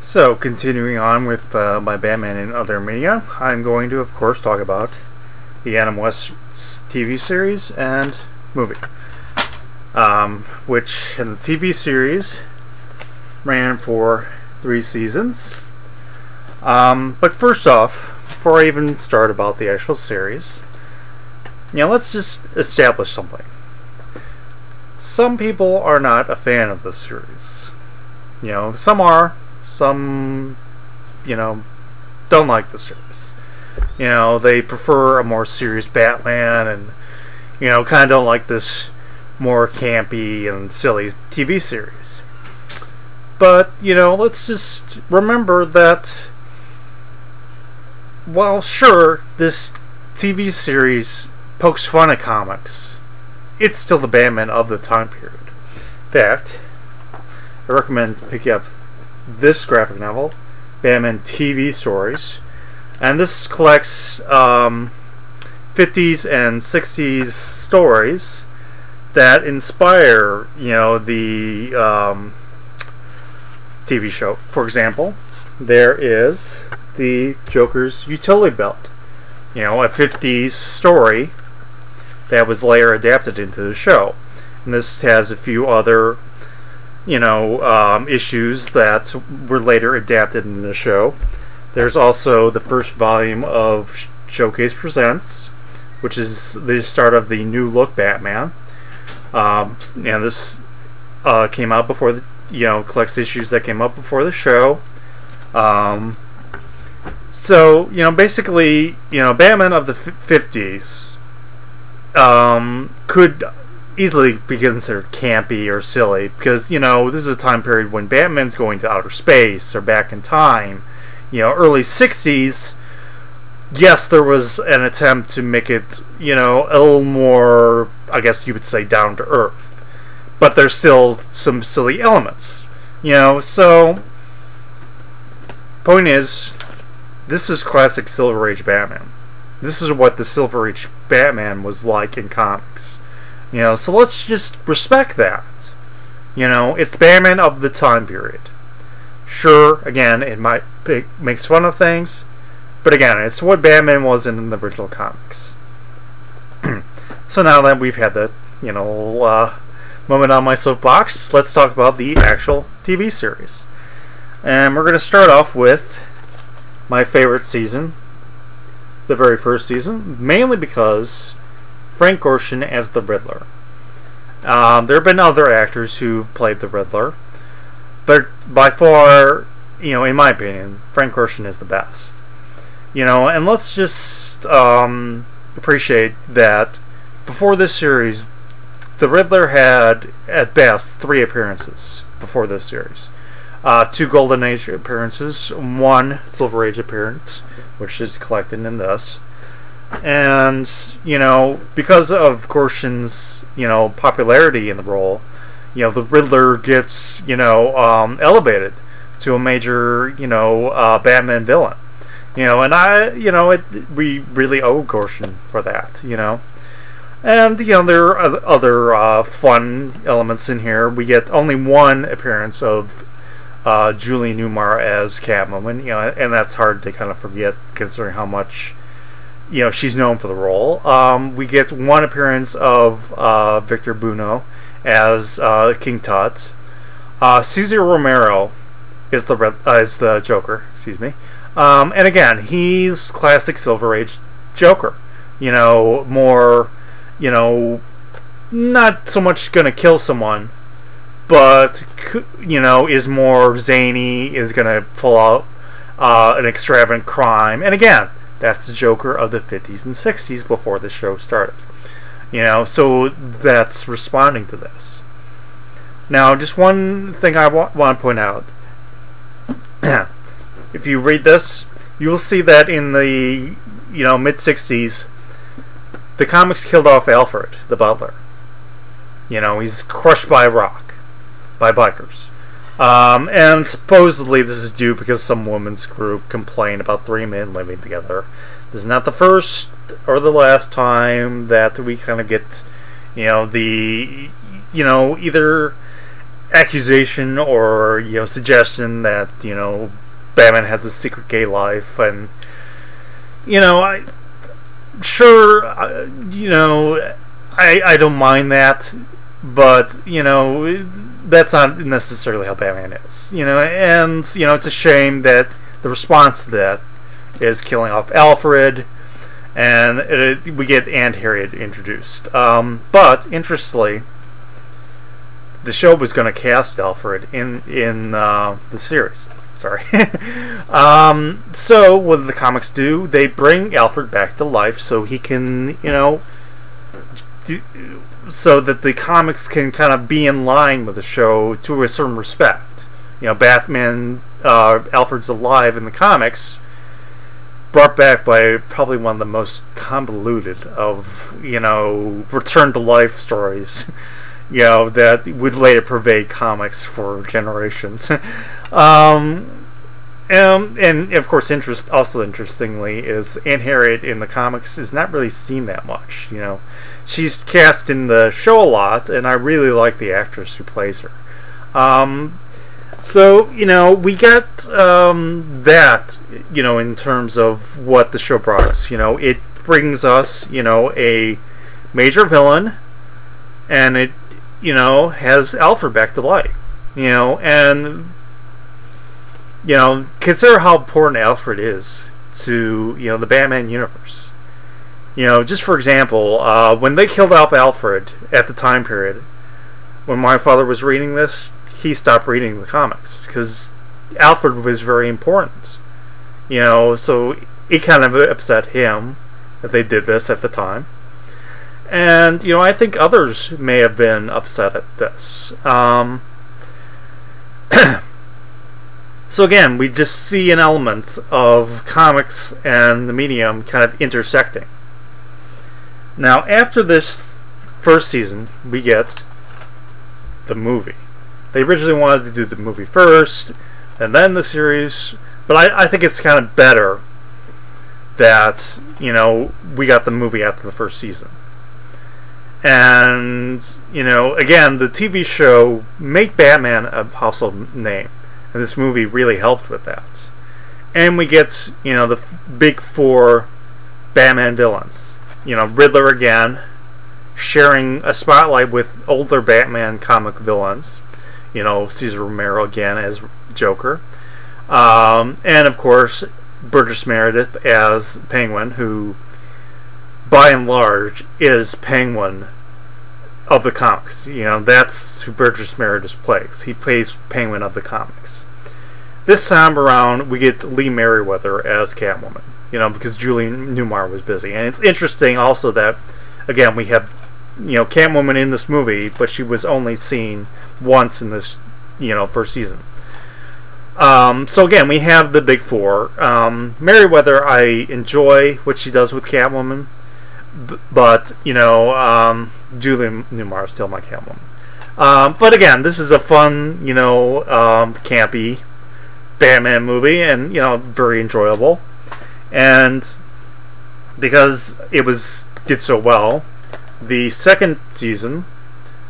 So, continuing on with my Batman and other media, I'm going to, of course, talk about the Adam West TV series and movie, which in the TV series ran for 3 seasons. But first off, before I even start about the actual series, let's just establish something. Some people are not a fan of this series. Some are. Some, don't like the series. They prefer a more serious Batman and, kind of don't like this more campy and silly TV series. But, let's just remember that, while sure, this TV series pokes fun at comics, it's still the Batman of the time period. In fact, I recommend picking up this graphic novel, Batman TV Stories, and this collects 50s and 60s stories that inspire, the TV show. For example, there is the Joker's Utility Belt, a 50s story that was later adapted into the show. And this has a few other issues that were later adapted in the show. There's also the first volume of Showcase Presents, which is the start of the New Look Batman. And this came out before the, collects issues that came out before the show. So, basically, Batman of the 50s could easily be considered campy or silly because, this is a time period when Batman's going to outer space or back in time. Early 60s, yes, there was an attempt to make it, a little more, I guess you would say, down to earth. But there's still some silly elements. So, point is, this is classic Silver Age Batman. This is what the Silver Age Batman was like in comics. So let's just respect that. It's Batman of the time period. Sure, again, it makes fun of things, but again, it's what Batman was in the original comics. So now that we've had the, moment on my soapbox, let's talk about the actual TV series. And we're going to start off with my favorite season, the very first season, mainly because Frank Gorshin as the Riddler. There have been other actors who've played the Riddler, but by far, in my opinion, Frank Gorshin is the best. And let's just appreciate that before this series, the Riddler had, at best, 3 appearances before this series. 2 Golden Age appearances, 1 Silver Age appearance, which is collected in this. And, because of Gorshin's, popularity in the role, the Riddler gets, elevated to a major, Batman villain. And we really owe Gorshin for that, And, there are other fun elements in here. We get only 1 appearance of Julie Newmar as Catwoman, and that's hard to kind of forget considering how much she's known for the role. We get 1 appearance of Victor Buono as King Tut. Cesar Romero is the Joker. Excuse me. And again, he's classic Silver Age Joker. More, not so much gonna kill someone, but is more zany. Is gonna pull out an extravagant crime, and again, that's the Joker of the 50s and 60s before the show started. So that's responding to this. Now, just one thing I want to point out. If you read this, you will see that in the, mid-60s, the comics killed off Alfred, the butler. He's crushed by a rock, by bikers. And supposedly this is due because some women's group complained about 3 men living together. This is not the first or the last time that we kind of get, either accusation or suggestion that Batman has a secret gay life, and I sure I don't mind that, but that's not necessarily how Batman is, and it's a shame that the response to that is killing off Alfred, and we get Aunt Harriet introduced. But interestingly, the show was going to cast Alfred in the series. Sorry. So what do the comics do? They bring Alfred back to life so he can, so that the comics can kind of be in line with the show to a certain respect. Batman, Alfred's alive in the comics, brought back by probably one of the most convoluted of, return to life stories, that would later pervade comics for generations. And of course, interestingly, is Aunt Harriet in the comics is not really seen that much. She's cast in the show a lot, and I really like the actress who plays her. So we got that in terms of what the show brought us. It brings us a major villain, and it has Alfred back to life. And consider how important Alfred is to the Batman universe. Just for example, when they killed off Alfred at the time period when my father was reading this, he stopped reading the comics because Alfred was very important. So it kind of upset him that they did this at the time. And I think others may have been upset at this. So again, we just see an element of comics and the medium kind of intersecting. Now, after this first season, we get the movie. They originally wanted to do the movie first, and then the series, but I think it's kind of better that, we got the movie after the first season. And, again, the TV show made Batman a household name. And this movie really helped with that. And we get, the big four Batman villains. Riddler again, sharing a spotlight with older Batman comic villains. Cesar Romero again as Joker. And, of course, Burgess Meredith as Penguin, who, by and large, is Penguin of the comics. That's who Burgess Meredith plays. He plays Penguin of the comics. This time around, we get Lee Merriweather as Catwoman, because Julie Newmar was busy. And it's interesting also that, again, we have, Catwoman in this movie, but she was only seen once in this, first season. So again, we have the big four. Merriweather, I enjoy what she does with Catwoman, but, Julie Newmar is still my Catwoman. But again, this is a fun, campy Batman movie, and very enjoyable. And because it did so well, the second season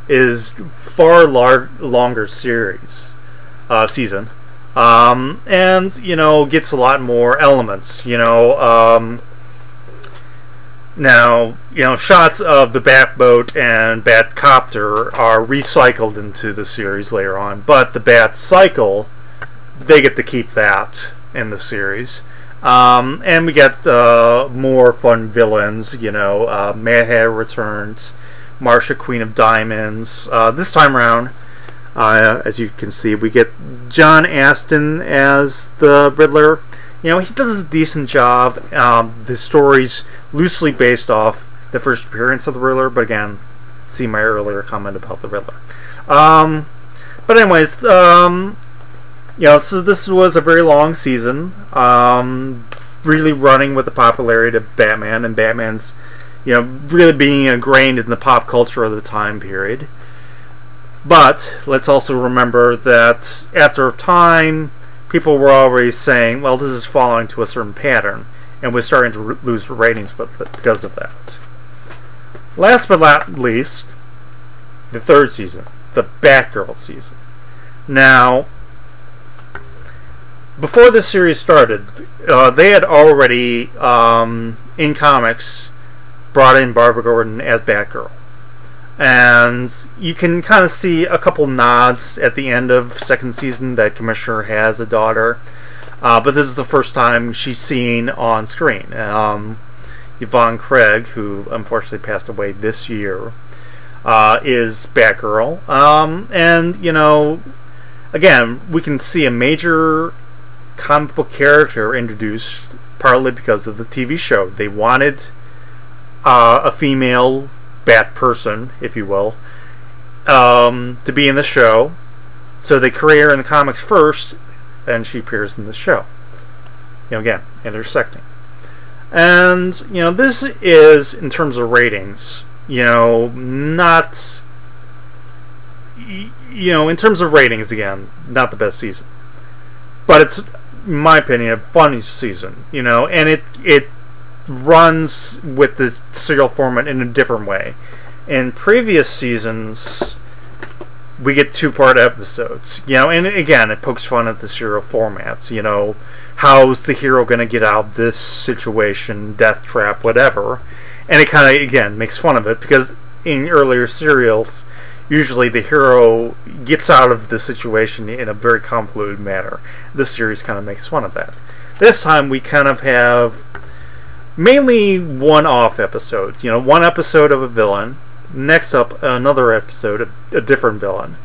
is far longer season, and gets a lot more elements. Now, shots of the Batboat and Batcopter are recycled into the series later on, but the Batcycle, they get to keep that in the series. And we get more fun villains, Mad Hatter returns, Marsha, Queen of Diamonds. This time around, as you can see, we get John Astin as the Riddler. He does a decent job. The story's loosely based off the first appearance of the Riddler, but again, see my earlier comment about the Riddler. But anyways, so this was a very long season, really running with the popularity of Batman, and Batman's, really being ingrained in the pop culture of the time period. But let's also remember that after a time, people were already saying, well, this is following to a certain pattern, and we're starting to lose ratings because of that. Last but not least, the third season, the Batgirl season. Now, before this series started, they had already, in comics, brought in Barbara Gordon as Batgirl. And you can kind of see a couple nods at the end of second season that Commissioner has a daughter. But this is the first time she's seen on screen. Yvonne Craig, who unfortunately passed away this year, is Batgirl. And, you know, again, we can see a major comic book character introduced partly because of the TV show. They wanted a female Bat person, if you will, to be in the show. So they create her in the comics first, and she appears in the show. You know, again, intersecting. And, you know, this is, in terms of ratings, you know, not... You know, in terms of ratings, again, not the best season. But it's, in my opinion, a fun season, you know, and it runs with the serial format in a different way. In previous seasons, we get two-part episodes, you know, and again, it pokes fun at the serial formats, you know, how's the hero going to get out of this situation, death trap, whatever, and it kind of, again, makes fun of it, because in earlier serials, usually the hero gets out of the situation in a very convoluted manner. This series kind of makes fun of that. This time, we kind of have mainly one-off episode. You know, one episode of a villain. Next up, another episode of a different villain.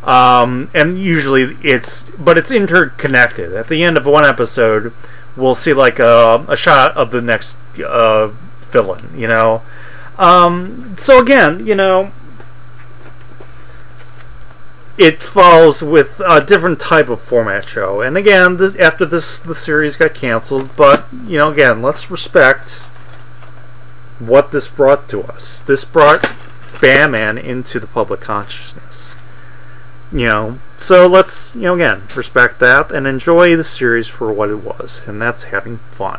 And usually it's interconnected. At the end of one episode, we'll see like a shot of the next villain, you know. So again, you know, it follows with a different type of format show. And again, after this, the series got canceled. But, you know, again, let's respect what this brought to us. This brought Batman into the public consciousness. You know, so let's, you know, again, respect that and enjoy the series for what it was. And that's having fun.